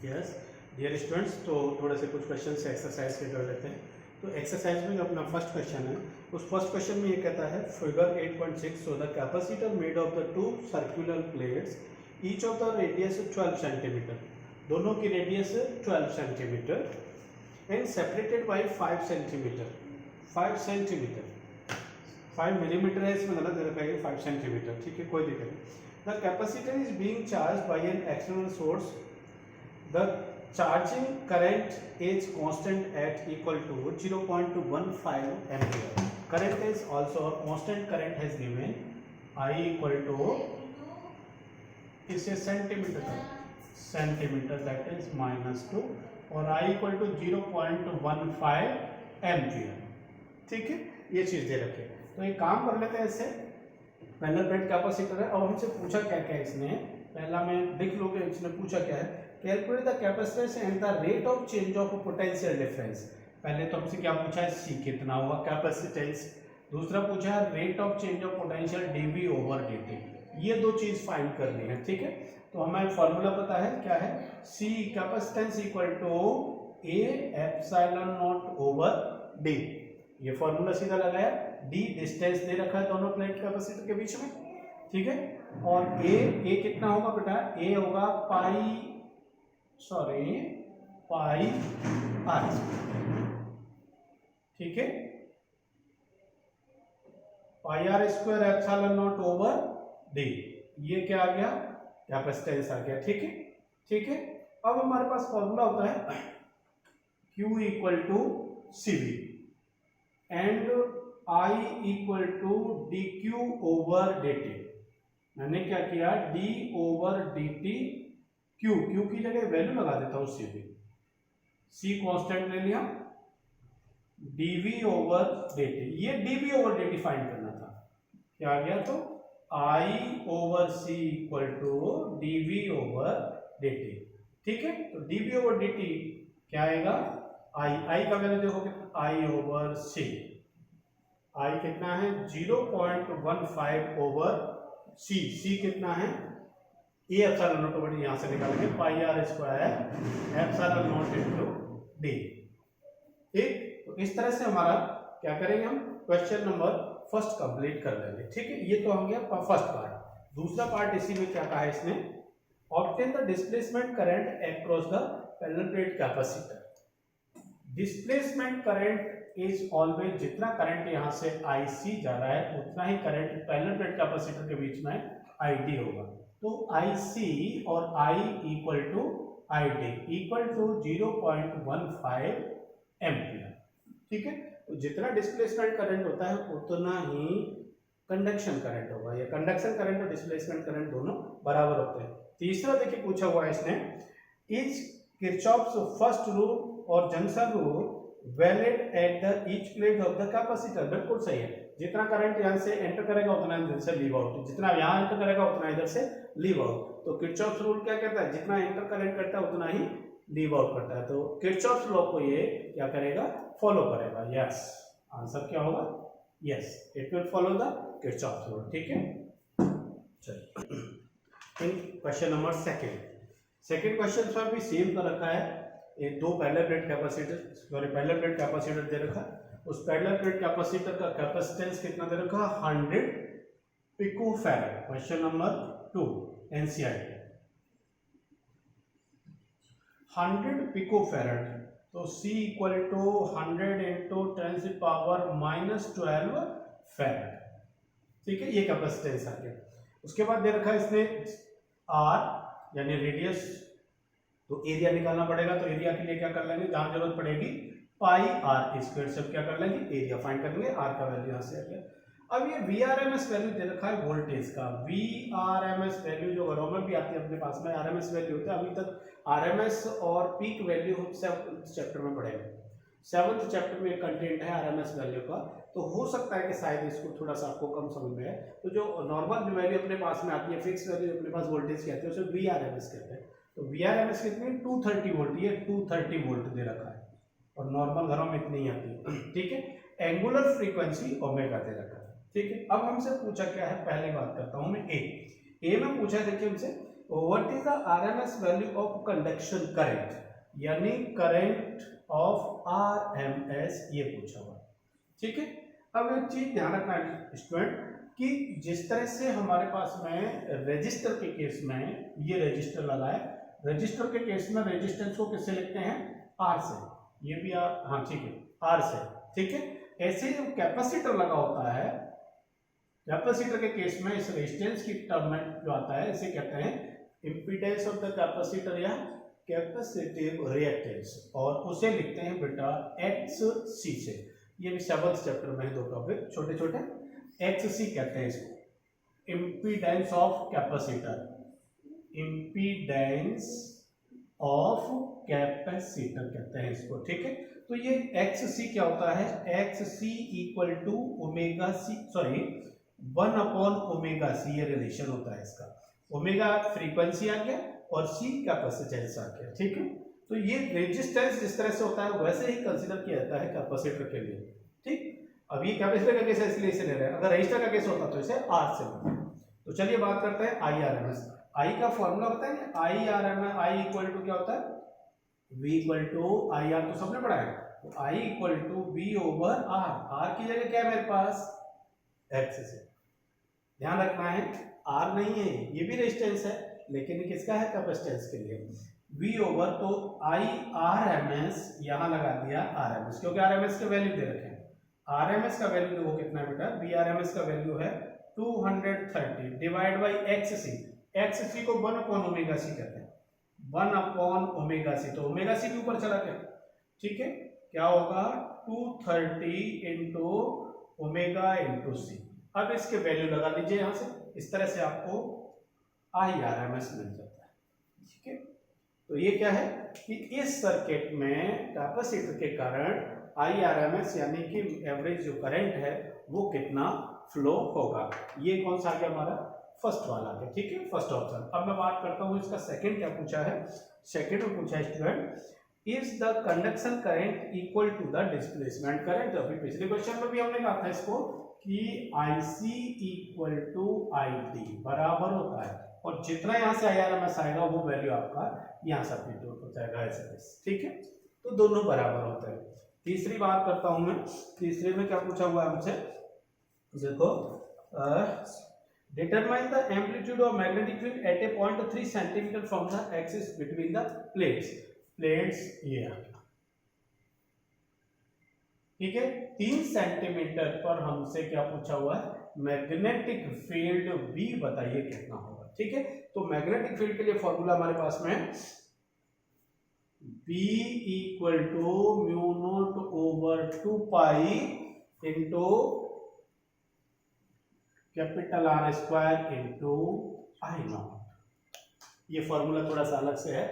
Yes dear students, तो थोड़े से कुछ क्वेश्चन से एक्सरसाइज के कर लेते हैं। तो एक्सरसाइज में अपना फर्स्ट क्वेश्चन है, उस फर्स्ट क्वेश्चन में ये कहता है figure 8.6 so the capacitor made of the two circular plates each of the radius 12 centimetre, दोनों की radius 12 centimetre and separated by 5 centimetre 5 millimetre है, इसमें गलत दे रखा है 5 सेंटीमीटर, ठीक है कोई दिक्कत नहीं। The capacitor is being charge by an external source, the charging current is constant at equal to 0.15 ampere. Current is also a constant current has given I equal to इसे सेंटीमीटर that is -2 और I equal to 0.15 ampere, ठीक है ये चीज दे रखे। तो एक काम कर लेते हैं, इससे पैरेलल प्लेट कैपेसिटर है। अब हमसे पूछा क्या क्या इसने, पहला मैं लिख लो कि इसने पूछा क्या है, calculate the capacitance and the rate of change of potential difference. पहले तो हमसे क्या पूछा है, सी कितना होगा कैपेसिटेंस, दूसरा पूछा है rate of change of potential d v over d t, ये दो चीज फाइंड करनी है, ठीक है। तो हमें फॉर्मूला पता है क्या है, C capacitance equal to A epsilon naught over D, ये फॉर्मूला सीधा लगाया। डी डिस्टेंस दे रखा है दोनों प्लेट कैपेसिटर के बीच में, ठीक है। और ए कितना होगा बेटा, ए होगा पाई आर, ठीक है, pi R square epsilon naught over D, ये क्या आ गया कैपेसिटेंस आ गया, ठीक है ठीक है। अब हमारे पास फॉर्मूला होता है Q equal to CV and I equal to DQ over DT। मैंने क्या किया, D ओवर DT, Q की जगह वैल्यू लगा देता हूं CV, C कांस्टेंट ले लिया, dV ओवर DT, ये dV ओवर DT फाइंड करना था, क्या आ गया, तो I over C equal to dV over DT, ठीक है। तो dV ओवर DT क्या आएगा, I का वैल्यू देखो कितना, I ओवर C, I कितना है 0.15 ओवर C कितना है, ये एप्सिलॉन नॉट ओवर डी, यहां से निकालेंगे pi R square epsilon naught into D, ठीक। तो इस तरह से हमारा क्या करेंगे, हम क्वेश्चन नंबर फर्स्ट कंप्लीट कर लेंगे, ठीक है। ये तो हो गया फर्स्ट पार्ट। दूसरा पार्ट इसी में क्या कहा है इसने, obtain the displacement current across the parallel plate capacitor. Displacement current is always, जितना करंट यहां से IC जा रहा है उतना ही करंट पैरेलल प्लेट कैपेसिटर के बीच में ID होगा। तो IC और I equal to ID equal to 0.15 ampere, ठीक है। तो जितना डिस्प्लेसमेंट करंट होता है उतना ही कंडक्शन करंट होगा, या कंडक्शन करंट और डिस्प्लेसमेंट करंट दोनों बराबर होते हैं। तीसरा देखिए पूछा हुआ है इसने, इज किरचॉफ्स फर्स्ट रूल और junction rule valid at the each plate of the capacitor, बिल्कुल सही है। जितना करंट यहां से एंटर करेगा उतना इधर से लीव आउट, जितना यहां एंटर करेगा उतना इधर से लीव आउट। तो किरचॉफ्स रूल क्या कहता है, जितना एंटर करंट करता है उतना ही लीव आउट करता है। तो किरचॉफ्स लॉ को ये क्या करेगा, फॉलो करेगा। यस, आंसर क्या होगा, yes it will follow the Kirchhoff's rule, ठीक है। चलिए क्वेश्चन नंबर सेकंड क्वेश्चन पर भी सेम कर रखा है, ये दो पैरेलल प्लेट कैपेसिटर दे रखा है। उस पैरेलल प्लेट कैपेसिटर का कैपेसिटेंस कितना दे रखा, 100 picofarad. Question number 2 NCERT 100 picofarad, तो C equal to 100 into 10⁻⁻12 farad, ठीक है, ये कैपेसिटेंस आ गया। उसके बाद दे रखा है इसने R यानी रेडियस, तो एरिया निकालना पड़ेगा। तो एरिया के लिए क्या कर लेंगे, जहां जरूरत पड़ेगी पाई आर स्क्वायर से क्या कर लेंगे, एरिया फाइंड करेंगे। आर का वैल्यू यहां से आ गया। अब ये VRMS वैल्यू दे रखा है वोल्टेज का, VRMS वैल्यू जो घरों में भी आती है अपने पास में RMS वैल्यू होता है। अभी तक RMS और पीक वैल्यू हम चैप्टर में पढ़ेंगे, 7th चैप्टर में कंटेंट है RMS वैल्यू का। तो हो सकता है कि शायद इसको थोड़ा सा आपको कम समझ में है। तो जो नॉर्मल वैल्यू अपने पास में आती है, फिक्स वैल्यू अपने पास वोल्टेज कहते हैं, उसे VRMS कहते हैं। तो VRMS कितनी, 230 वोल्ट, ये 230 वोल्ट दे रखा है, और नॉर्मल घरों में इतनी आती है, ठीक है। एंगुलर फ्रीक्वेंसी ओमेगा दे रखा है, ठीक है। अब हमसे पूछा क्या है, पहले बात करता हूं मैं ए में पूछा है, देखिए हमसे what is the RMS value of conduction current, यानी करंट ऑफ आरएमएस, ये पूछा हुआ। ठीक है, अब एक चीज ध्यान रखना है स्टूडेंट कि जिस तरह से हमारे पास में रजिस्टर के केस में ये रजिस्टर लगा है, रजिस्टर के केस में रेजिस्टेंस को किससे लिखते हैं, आर से, ये भी आर, हाँ ठीक है आर से, ठीक है। ऐसे जो कैपेसिटर लगा होता है, कैपेसिटर के केस में इस रेजिस्टेंस की टर्म में जो आता है इसे कहते हैं इंपीडेंस ऑफ द कैपेसिटर या कैपेसिटिव रिएक्टेंस, और उसे लिखते हैं बेटा एक्स सी से। ये भी 7th चैप्टर में है, 2 टॉपिक छोटे छोटे, एक्स सी कहते हैं इसको, impedance of capacitor, impedance of capacitor कहते हैं इसको, ठीक है। तो ये एक्स सी क्या होता है, X C equal to omega C, sorry 1/ओमेगा सी, ये रिलेशन होता है इसका, ओमेगा फ्रीक्वेंसी आ गया और सी कैपेसिटेंस आ गया, ठीक है। तो ये रेजिस्टेंस जिस तरह से होता है वैसे ही कंसीडर किया जाता है कैपेसिटर के लिए, ठीक। अब ये कैपेसिटर का केस है इसलिए इसे ले रहे हैं, अगर रजिस्टर का केस होता तो इसे आर से लेते हैं। तो चलिए बात करते हैं I R M S. I का फॉर्मूला होता है I R M S, I equal to क्या होता है, V equal to I R, तो सबने पढ़ा है, तो I equal to V over R, R की जगह क्या है मेरे पास, एक्स से, ध्यान रखना है आर नहीं है, ये भी रेजिस्टेंस है लेकिन किसका है, कैपेसिटेंस के लिए, V ओवर, तो आई आर एम एस यहां लगा दिया आर एम एस, क्योंकि आर एम एस के वैल्यू दे रखे हैं, आर एम एस का वैल्यू देखो कितना है बेटा, बी आर एम एस का वैल्यू है 230 divide by X C, X C को 1/ओमेगा सी कहते हैं, 1/ओमेगा सी, तो ओमेगा सी के ऊपर चला गया, ठीक है, क्या होगा 230 इंटू ओमेगा इंटू सी। अब इसके वैल्यू लगा लीजिए यहां से, इस तरह से आपको आई आर एम एस मिल जाता है, ठीक है। तो ये क्या है कि इस सर्किट में कैपेसिटर के कारण आई आर एम एस यानी कि एवरेज जो करंट है वो कितना फ्लो होगा, ये कौन सा आ गया हमारा, फर्स्ट वाला है, ठीक है, फर्स्ट ऑप्शन। अब मैं बात करता हूँ इसका सेकंड क्या पूछा है, सेकंड में पूछा है student, is the conduction current equal to the displacement current. अभी पिछले क्वेश्चन में भी हमने कहा था इसको कि IC इक्वल टू ID बराबर होता है, और जितना यहाँ से IRMS आएगा वो वैल्यू आपका यहाँ सब्स्टिट्यूट हो जाएगा ऐसे, ठीक है, तो दोनों बराबर होते हैं। तीसरी बात करता हूँ मैं, तीसरे में क्या पूछा हुआ है हमसे, देखो determine the amplitude of magnetic field at a point 3 centimeter from the axis between the plates, plates ये आ गया, ठीक है, 3 सेंटीमीटर पर हमसे क्या पूछा हुआ है, मैग्नेटिक फील्ड B बताइए कितना होगा, ठीक है। तो मैग्नेटिक फील्ड के लिए फॉर्मूला हमारे पास में B equal to mu nought over 2 pi into capital R square into I not. ये फॉर्मूला थोड़ा सा अलग से है,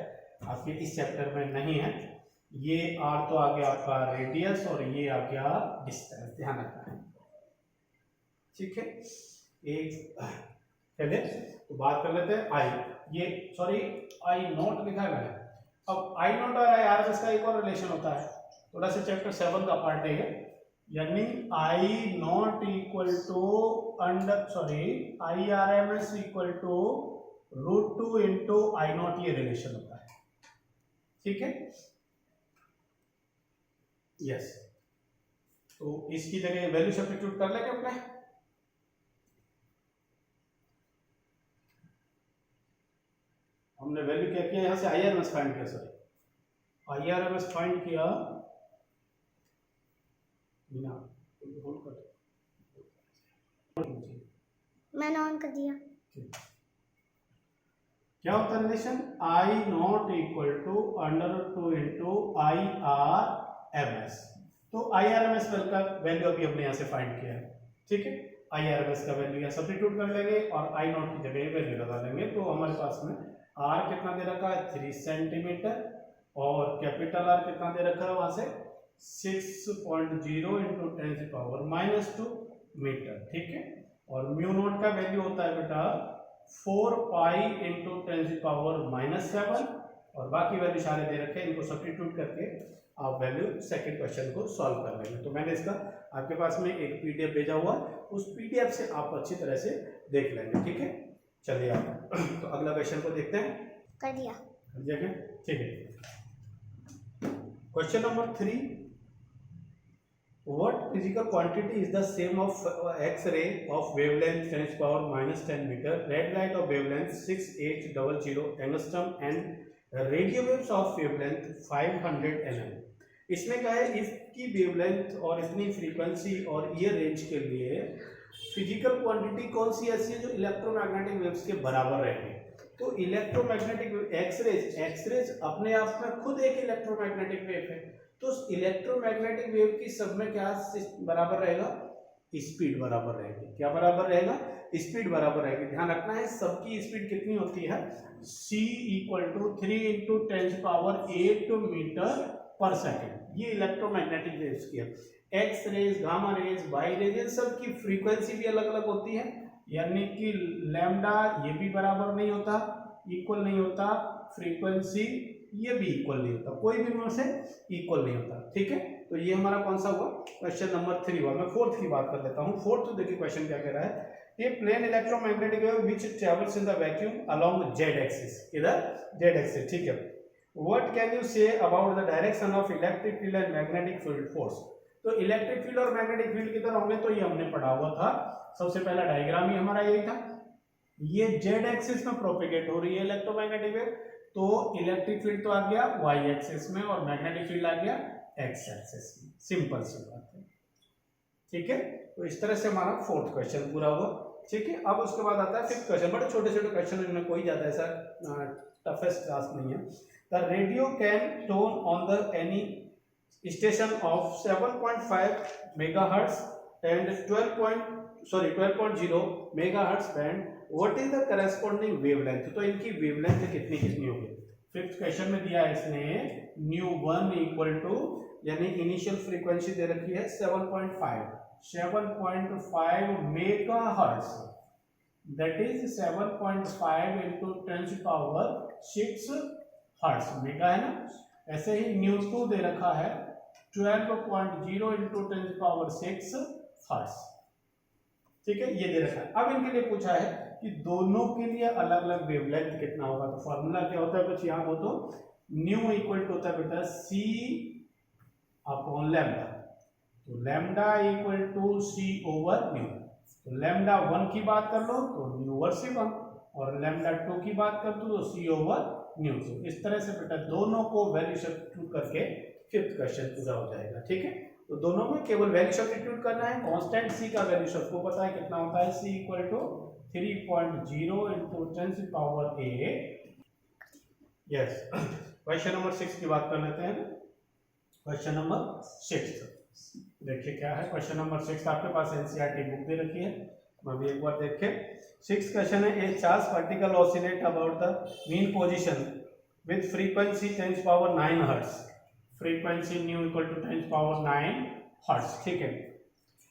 आपके इस चैप्टर में नहीं है, ये R तो आ गया आपका रेडियस और ये आ गया डिस्टेंस, ध्यान रखना है, ठीक है। एक चलिए तो बात कर लेते हैं आई, ये सॉरी आई नॉट लिखा है मैंने, अब आई नॉट और आई आर एस का एक और रिलेशन होता है, थोड़ा सा चैप्टर 7 का पार्ट है, यानी I naught equal to under sorry I R M S equal to √2 into I not, ये रिलेशन होता है, ठीक है, यस। तो इसकी जगह वैल्यू सब्स्टिट्यूट कर लेंगे अपने, हमने वैल्यू क्या किया, यहां से I R M S find किया, sorry I R M S find किया, मैंने ऑन कर दिया। क्या होता है relation, I naught equal to √2 into I R M S. तो आई आर एम एस का वैल्यू अभी हमने यहाँ से फाइंड किया है, ठीक है, आई आर एम एस का वैल्यू यहाँ सब्स्टिट्यूट कर लेंगे और आई नॉट की जगह वैल्यू लगा लेंगे, तो हमारे पास में आर कितना दे रखा है 3 सेंटीमीटर और कैपिटल आर कितना दे रखा है वहां से 6.0 इंटू 10⁻⁻2 मीटर, ठीक है, और म्यू नॉट का वैल्यू होता है बेटा 4 पाई इंटू 10⁻⁷, और बाकी वैल्यू सारे दे रखे हैं, इनको सब्स्टिट्यूट करके आप वैल्यू सेकंड क्वेश्चन को सॉल्व कर लेंगे। तो मैंने इसका आपके पास में एक पीडीएफ भेजा हुआ, उस पीडीएफ से आप अच्छी तरह से देख लेंगे, ठीक है। चलिए आप तो अगला क्वेश्चन को देखते हैं। कर दिया। ठीक है। Question number 3, what physical quantity is the same of X-ray of wavelength 10 power minus 10 meter, red light of wavelength 6800 angstrom and radio waves of wavelength 500 nm। इसमें क्या है, इसकी वेवलेंथ और इतनी फ्रीक्वेंसी और ये रेंज के लिए फिजिकल क्वांटिटी कौन सी ऐसी है जो इलेक्ट्रोमैग्नेटिक वेव्स के बराबर रहेगी। तो इलेक्ट्रोमैग्नेटिक एक्सरेज अपने आप में खुद एक इलेक्ट्रोमैग्नेटिक वेव है, तो इलेक्ट्रोमैग्नेटिक वेव की सब में क्या बराबर रहेगा, स्पीड बराबर रहेगी। क्या बराबर रहेगा, स्पीड बराबर रहेगी। ध्यान रखना है सबकी स्पीड कितनी होती है, c = 3 × 10⁸ मीटर पर सेकेंड। ये इलेक्ट्रोमैग्नेटिक वेव्स की है। X rays, gamma rays, Y rays, इन सब की फ्रीक्वेंसी भी अलग अलग होती है, यानी कि लैम्डा ये भी बराबर नहीं होता, इक्वल नहीं होता, फ्रीक्वेंसी ये भी इक्वल नहीं होता, कोई भी में से इक्वल नहीं होता। ठीक है, तो ये हमारा कौन सा हुआ, क्वेश्चन नंबर 3 हुआ। मैं फोर्थ की बात कर लेता हूँ। फोर्थ देखिए क्वेश्चन क्या कह रहा है, ये plane electromagnetic wave which travels in the vacuum along z axis, इधर जेड एक्सिस। ठीक है, what can you say about the direction of electric field and magnetic field force. तो इलेक्ट्रिक फील्ड और मैग्नेटिक फील्ड किधर होंगे, तो ये हमने पढ़ा हुआ था। सबसे पहला डायग्राम ही हमारा यही था। ये जेड एक्सिस में प्रोपेगेट हो रही है इलेक्ट्रोमैग्नेटिक वेव, तो इलेक्ट्रिक फील्ड तो आ गया वाई एक्सिस में और मैग्नेटिक फील्ड आ गया एक्स एक्सिस में। सिंपल सी बात है। ठीक है, तो इस तरह से हमारा फोर्थ क्वेश्चन पूरा हुआ। ठीक है, अब उसके बाद आता है फिफ्थ क्वेश्चन। बड़े छोटे छोटे क्वेश्चन, इनमें कोई ज्यादा ऐसा टफेस्ट टास्क नहीं है। The radio can tone on the any station of 7.5 megahertz and 12.0 megahertz band, what is the corresponding wavelength. तो इनकी वेवलेंथ कितनी कितनी होगी। फिफ्थ क्वेश्चन में दिया है इसने ν1 = यानी इनिशियल फ्रीक्वेंसी दे रखी है 7.5 megahertz, that is 7.5 × 10⁶ hertz, mega है ना। ऐसे ही ν2 दे रखा है 12.0 × 10⁶ हर्ट्ज। ठीक है, ये दे रखा है। अब इनके लिए पूछा है कि दोनों के लिए अलग अलग वेवलेंथ कितना होगा। तो फॉर्मूला क्या होता है कुछ यहाँ हो, तो ν = होता है बेटा c/λ। तो लैम्डा = c/ν। तो λ1 की बात कर लो तो ν/1 और λ2 की बात कर दो तो c/ν। इस तरह से बेटा दोनों को वैल्यू सब्स्टिट्यूट करके फिफ्थ क्वेश्चन पूरा हो जाएगा। ठीक है, तो दोनों में केवल वैल्यू सब्स्टिट्यूट करना है। कांस्टेंट c का वैल्यू सबको पता है कितना होता है, c = 3.0 × 10⁸. यस, क्वेश्चन नंबर 6 की बात कर लेते हैं। क्वेश्चन नंबर 6 देखिए क्या है। क्वेश्चन नंबर 6 आपके पास एनसीईआरटी बुक दे रखी है, मैं भी एक बार देखें। 6 क्वेश्चन है, a charge particle oscillate about the mean position with frequency 10⁹ hertz. Frequency ν = 10⁹ hertz. ठीक है,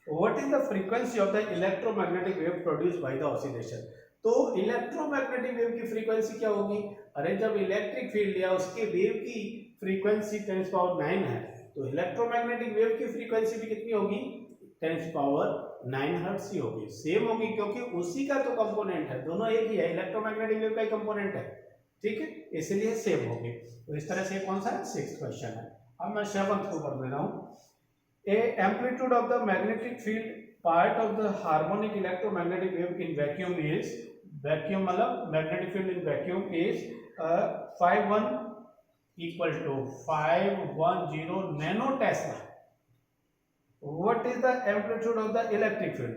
what is the frequency of the electromagnetic wave produced by the oscillation. तो इलेक्ट्रोमैग्नेटिक वेव की फ्रीक्वेंसी क्या होगी। अरे जब इलेक्ट्रिक फील्ड या उसके वेव की फ्रीक्वेंसी 10⁹ है, तो इलेक्ट्रोमैग्नेटिक वेव की फ्रीक्वेंसी भी कितनी होगी, 10⁹ हर्ट्ज ही होगी। सेम होगी क्योंकि उसी का तो कंपोनेंट है, दोनों एक ही है, इलेक्ट्रोमैग्नेटिक वेव का ही कंपोनेंट है। ठीक है, इसलिए सेम होगी। तो इस तरह से कौन सा है, 6th क्वेश्चन है। अब मैं 7th को कर दे रहा हूँ। A amplitude of the magnetic field part of the harmonic electromagnetic wave in vacuum is, vacuum मतलब magnetic field in vacuum is 510 nano tesla. What is the amplitude of the electric field.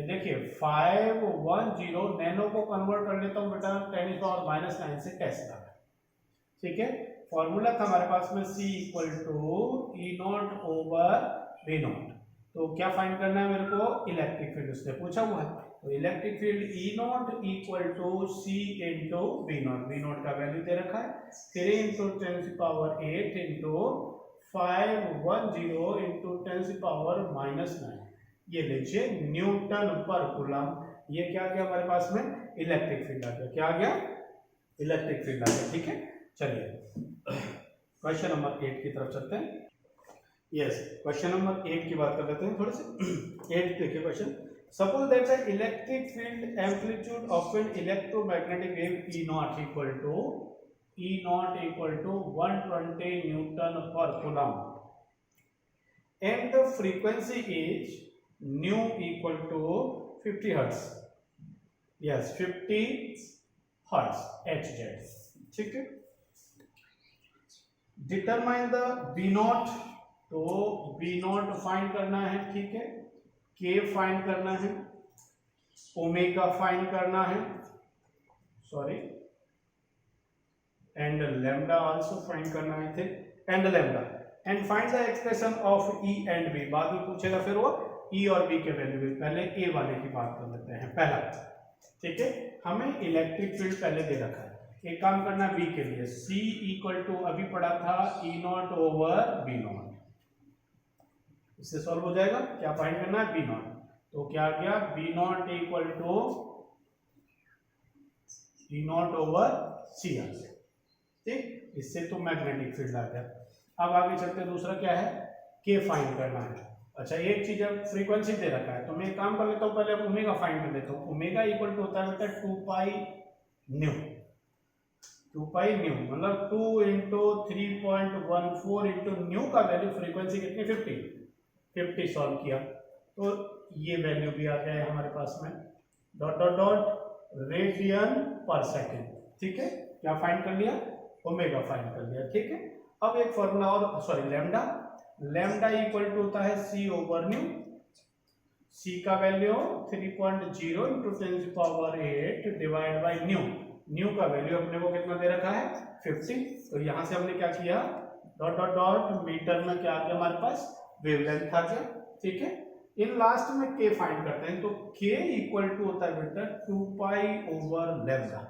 देखिए 510 nano को convert कर लेता हूँ बेटा 10⁻⁹ से Tesla. ठीक है, फॉर्मूला था हमारे पास में c = E0/V0। तो क्या फाइंड करना है मेरे को, इलेक्ट्रिक फील्ड उसने पूछा हुआ है। तो electric field E0 = c × V0। V0 का वैल्यू दे रखा है 3 × 10⁸ × 510 × 10⁻⁹ ये लीजिए न्यूटन पर कूलम। ये क्या गया हमारे पास में, इलेक्ट्रिक फील्ड आ गया। क्या आ गया, इलेक्ट्रिक फील्ड आ गया। ठीक है, चलिए क्वेश्चन नंबर 8 की तरफ चलते हैं। यस, क्वेश्चन नंबर 8 की बात कर लेते हैं थोड़े से। 8 देखिए question, Suppose that the electric field amplitude of an electromagnetic wave E naught equal to 120 Newton per Coulomb, and the frequency is nu equal to 50 hertz. Yes, 50 hertz Hz. ठीक है. डिटरमाइन द बी नॉट, तो B not find करना है. ठीक है, के find करना है, ओमेगा फाइंड करना है, sorry, and lambda also find करना है थे, and lambda, and find the expression of E and B. बाद में पूछेगा फिर वो ई और बी के वैल्यू. पहले ए वाले की बात कर लेते हैं. पहला, ठीक है, हमें इलेक्ट्रिक फील्ड पहले दे रखा है. एक काम करना बी के लिए, C इक्वल टू अभी पढ़ा था E naught over B naught. इससे सॉल्व हो जाएगा. क्या फाइंड करना है? B naught. तो क्या आ गया? B naught equal to E naught over C आ गया. ठीक, इससे तो मैग्नेटिक फील्ड आ गया. अब आगे चलते दूसरा क्या है? के फाइंड करना है. अच्छा, एक चीज है, फ्रीक्वेंसी दे रखा है, तो मैं एक काम कर लेता हूँ, पहले ओमेगा फाइंड कर लेता हूँ. ओमेगा इक्वल टू होता है बेटा 2 पाई न्यू. 2 पाई न्यू मतलब 2 इंटू 3.14 इंटू न्यू का वैल्यू, फ्रीक्वेंसी कितनी? 50 सॉल्व किया तो ये वैल्यू भी आ गया है हमारे पास में. डॉट डॉट डॉट रेडियन पर सेकेंड. ठीक है, क्या फाइंड कर लिया? ओमेगा फाइंड कर लिया. ठीक है, अब एक फॉर्मूला और, sorry, lambda. Lambda equal to होता है सी ओवर न्यू. सी का value 3.0 into 10⁸ divide by new. New का वैल्यू अपने को कितना दे रखा है? 50. तो यहां से हमने क्या किया? डॉट डॉट डॉट मीटर में क्या आ गया हमारे पास? वेवलेंथ आ गया. ठीक है, इन लास्ट में के फाइंड करते हैं. तो के इक्वल टू होता है बेटा 2 pi over lambda.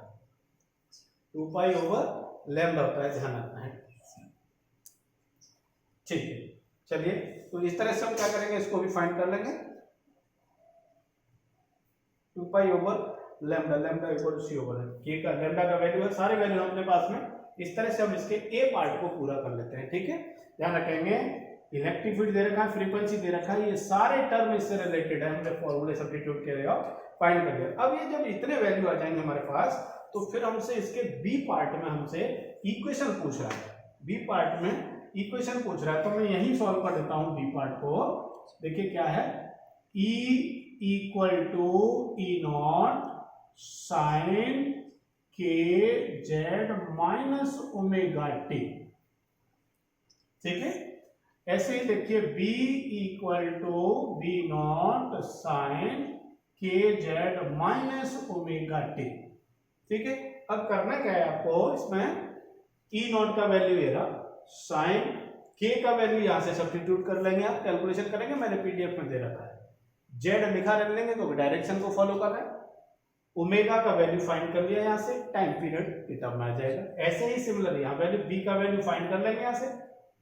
2 pi over lambda होता है, ध्यान रखना है. ठीक है, चलिए, तो इस तरह से हम क्या करेंगे, इसको भी फाइंड कर लेंगे. 2 pi over lambda, lambda equal to c over k का, लैम्डा का वैल्यू है, सारे वैल्यू अपने पास में. इस तरह से हम इसके ए पार्ट को पूरा कर लेते हैं. ठीक है, ध्यान रखेंगे, इलेक्ट्रिक फील्ड दे रखा है, फ्रीक्वेंसी दे रखा है, ये सारे टर्म इससे रिलेटेड है. हमने फॉर्मूले सब्स्टिट्यूट किए और फाइंड कर लिया. अब ये जब इतने वैल्यू आ जाएंगे हमारे पास, तो फिर हमसे इसके बी पार्ट में हमसे इक्वेशन पूछ रहा है. बी पार्ट में इक्वेशन पूछ रहा है, तो मैं यही सॉल्व कर देता हूं बी पार्ट को. देखिए क्या है, E equal to E nought sine k z minus omega t. ठीक है, ऐसे ही देखिए, B equal to B nought sine k z minus omega t. ठीक है, अब करना क्या है आपको, इसमें ई नॉट का वैल्यू ये रहा, साइन के का वैल्यू यहां से सब्स्टिट्यूट कर लेंगे. आप कैलकुलेशन करेंगे, मैंने पीडीएफ में दे रखा है. जेड लिखा रख लेंगे तो डायरेक्शन को फॉलो कर रहा है. ओमेगा का वैल्यू फाइंड कर लिया, यहां से टाइम पीरियड कितना आ जाएगा. ऐसे ही सिमिलर यहां वैल्यू बी का वैल्यू फाइंड कर लेंगे, यहां से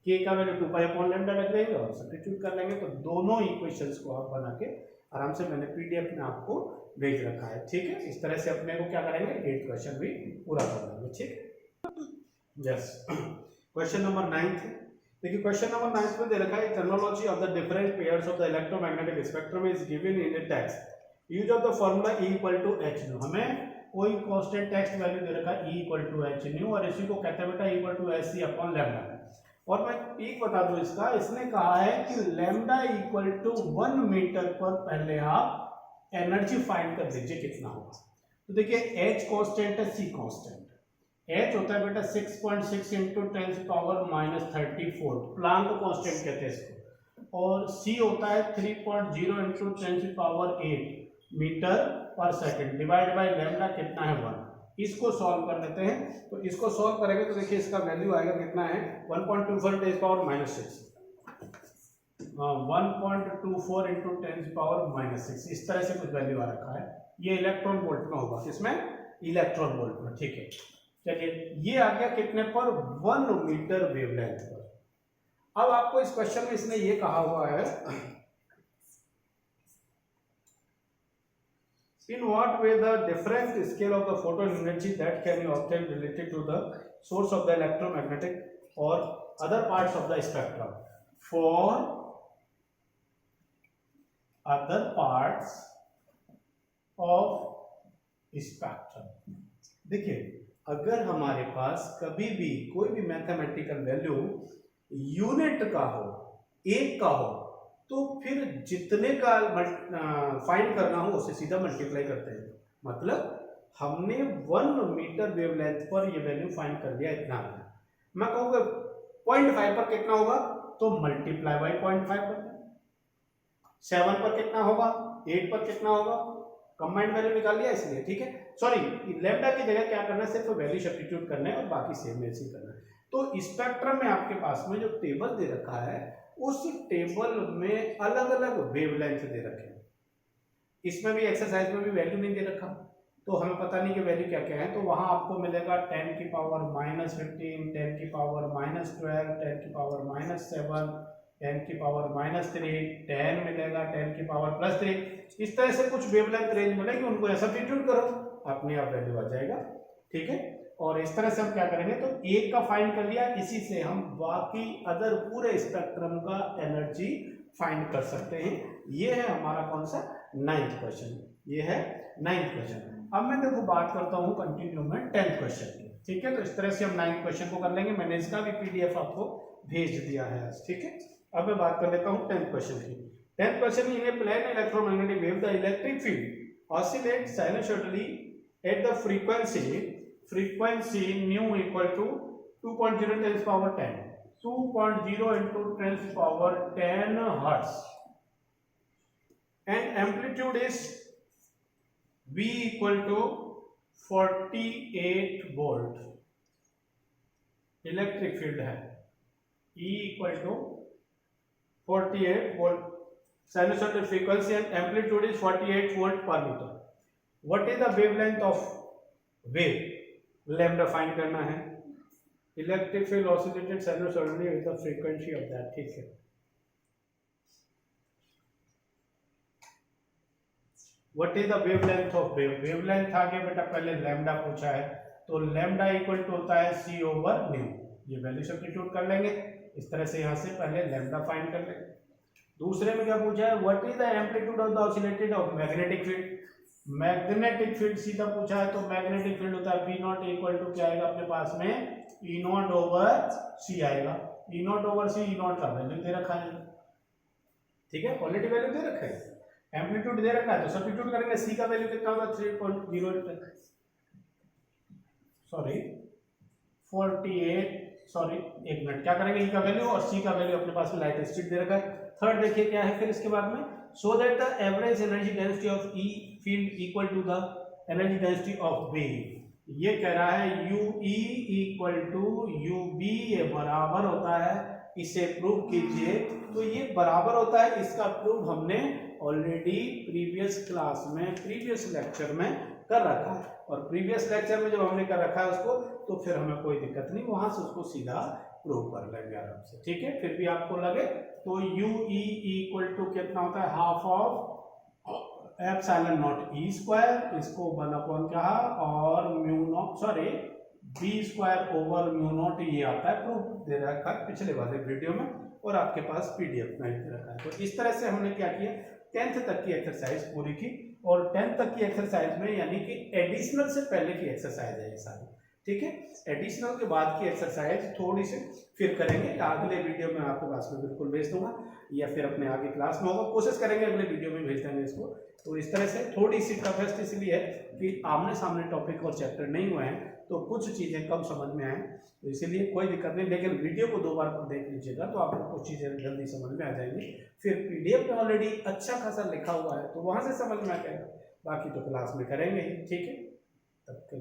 के का वैल्यू 2 पाई अपॉन लैम्डा रख देंगे और सब्स्टिट्यूट कर लेंगे. तो दोनों इक्वेशंस को आप बना के आराम से मैंने पीडीएफ में आपको भेज रखा है. ठीक है, इस तरह से अपने को क्या करेंगे, 8 क्वेश्चन भी पूरा कर लेंगे. ठीक है, यस. Question number 9. देखिए, क्वेश्चन नंबर 9 में दे रखा है, terminology of the different pairs of the electromagnetic spectrum is given in the text. Use of the formula E equal to h nu. हमें कोई कांस्टेंट टेक्स्ट वैल्यू दे रखा है E equal to h nu, और इसी को कहते हैं बेटा E equal to h c upon lambda. और मैं एक बता दूं इसका, इसने कहा है कि लैम्डा इक्वल टू 1 मीटर पर पहले आप एनर्जी फाइंड कर दीजिए कितना होगा. तो देखिए, H कांस्टेंट है, C कांस्टेंट. H होता है बेटा 6.6 इंटू 10⁻34, प्लांक कांस्टेंट कहते हैं इसको. और C होता है 3.0 इंटू 10⁸ मीटर पर सेकंड, डिवाइड बाय लैम्डा कितना है 1. इसको सॉल्व कर लेते हैं. तो इसको सॉल्व करेंगे तो देखिए इसका वैल्यू आएगा कितना है, 1.24 10⁻⁻6. 1.24 इंटू 10⁻⁻6, इस तरह से कुछ वैल्यू आ रखा है. ये इलेक्ट्रॉन वोल्ट में होगा, किसमें? इलेक्ट्रॉन वोल्ट में. ठीक है, चलिए, ये आ गया कितने पर? 1 मीटर वेवलेंथ पर. अब आपको इस क्वेश्चन में इसने ये कहा हुआ है, in what way the different scale of the photon energy that can be obtained related to the source of the electromagnetic or other parts of the spectrum. For other parts of spectrum. देखिए अगर हमारे पास कभी भी कोई भी mathematical value unit का हो, एक का हो, तो फिर जितने का फाइंड करना हो उससे सीधा मल्टीप्लाई करते हैं। मतलब हमने 1 मीटर वेवलेंथ पर ये वैल्यू फाइंड कर लिया, इतना है। मैं कहूँगा 0.5 पर कितना होगा, तो मल्टीप्लाई बाई 0.5 पर। 7 पर कितना होगा, 8 पर कितना होगा, कंबाइंड वैल्यू निकाल लिया इसलिए, ठीक है। सॉरी, लैम्डा की जगह क्या करना है, सिर्फ वैल्यू सब्स्टिट्यूट करना है और बाकी सेम वैसे करना है। तो स्पेक्ट्रम में आपके पास में जो टेबल दे रखा है, उस टेबल में अलग अलग वेवलेंथ दे रखे हैं। इसमें भी एक्सरसाइज में भी वैल्यू नहीं दे रखा, तो हमें पता नहीं कि वैल्यू क्या क्या है। तो वहां आपको मिलेगा 10 की पावर -15, 10 की पावर -12, 10 की पावर -7, 10 की पावर -3, 10 मिलेगा, 10 की पावर +3। इस तरह से कुछ वेवलेंथ रेंज मिलेगी, उनको सब्स्टिट्यूट करो, अपने आप वैल्यू आ जाएगा, ठीक है। और इस तरह से हम क्या करेंगे, तो एक का फाइंड कर लिया, इसी से हम बाकी अदर पूरे स्पेक्ट्रम का एनर्जी फाइंड कर सकते हैं। ये है हमारा कौन सा 9th क्वेश्चन, ये है 9th क्वेश्चन। अब मैं देखो बात करता हूँ कंटिन्यू में 10th क्वेश्चन की, ठीक है। तो इस तरह से हम 9th क्वेश्चन को कर लेंगे, मैंने इसका भी पीडीएफ आपको भेज दिया है आज, ठीक है। अब मैं बात कर लेता हूँ 10th क्वेश्चन की। 10th question, in a plane electromagnetic wave the electric field oscillate sinusoidally at the frequency nu equal to 2.0 10 power 10, 2.0 into 10 power 10 hertz, and amplitude is V equal to 48 volt। Electric field है E equal to 48 volt, sinusoidal frequency and amplitude is 48 volt per meter। What is the wavelength of wave? Lambda find करना है। Electric field oscillated sinusoidally with the frequency of that, ठीक है। What is the wavelength of wave? Wavelength आगे बेटा पहले lambda पूछा है, तो लैम्डा इक्वल टू होता है c ओवर न्यू। ये वैल्यू सब्स्टिट्यूट कर लेंगे इस तरह से, यहां से पहले लैम्डा फाइंड कर लेंगे। दूसरे में क्या पूछा है, what is the amplitude of the oscillated of magnetic field? Magnetic field सीधा पूछा है, तो मैग्नेटिक फील्ड होता है P नॉट इक्वल टू क्या आएगा अपने पास में, E नॉट ओवर C आएगा। E naught over C, E not का वैल्यू दे रखा है, ठीक है, ऑलरेडी वैल्यू दे रखा है, एम्पलीट्यूड दे रखा है, तो सब्स्टिट्यूट करेंगे। C का वैल्यू कितना होगा 3.0, सॉरी 48, सॉरी एक मिनट, क्या करेंगे, E का वैल्यू और C का वैल्यू अपने पास में लाइट स्पीड दे रखा है। थर्ड देखिए क्या है फिर इसके बाद में, so that the average energy density of E field equal to the energy density of wave। ये कह रहा है UE equal to UB, ये बराबर होता है, इसे प्रूव कीजिए। तो ये बराबर होता है, इसका प्रूव हमने ऑलरेडी प्रीवियस क्लास में, प्रीवियस लेक्चर में कर रखा है, और प्रीवियस लेक्चर में जब हमने कर रखा है उसको, तो फिर हमें कोई दिक्कत नहीं, वहां से उसको सीधा प्रूव कर लेंगे आराम से, ठीक है। फिर भी आपको लगे तो UE इक्वल टू कितना होता है, half of epsilon not E square, इसको 1/, और mu naught, sorry B square over mu naught, ये आता है, प्रूफ दे रखा है पिछले वाले वीडियो में, और आपके पास PDF में दे रखा है। तो इस तरह से हमने क्या किया, 10th तक की एक्सरसाइज पूरी की, और 10th तक की एक्सरसाइज में यानी कि एडिशनल से पहले की एक्सरसाइज है ये सारी, ठीक है। एडिशनल के बाद की एक्सरसाइज थोड़ी सी फिर करेंगे, अगले वीडियो में आपके पास में बिल्कुल भेज दूंगा, या फिर अपने आगे क्लास में होगा, कोशिश करेंगे अगले वीडियो में भेज देंगे इसको। तो इस तरह से थोड़ी सी टफेस्ट इसलिए है कि आमने सामने टॉपिक और चैप्टर नहीं हुए हैं, तो कुछ चीज़ें कम समझ में आए, तो इसीलिए कोई दिक्कत नहीं, लेकिन वीडियो को 2 बार देख लीजिएगा तो आपको कुछ चीज़ें जल्दी समझ में आ जाएंगी। फिर PDF में ऑलरेडी अच्छा खासा लिखा हुआ है, तो वहाँ से समझ में आ जाएगा, बाकी तो क्लास में करेंगे ही, ठीक है। तब तक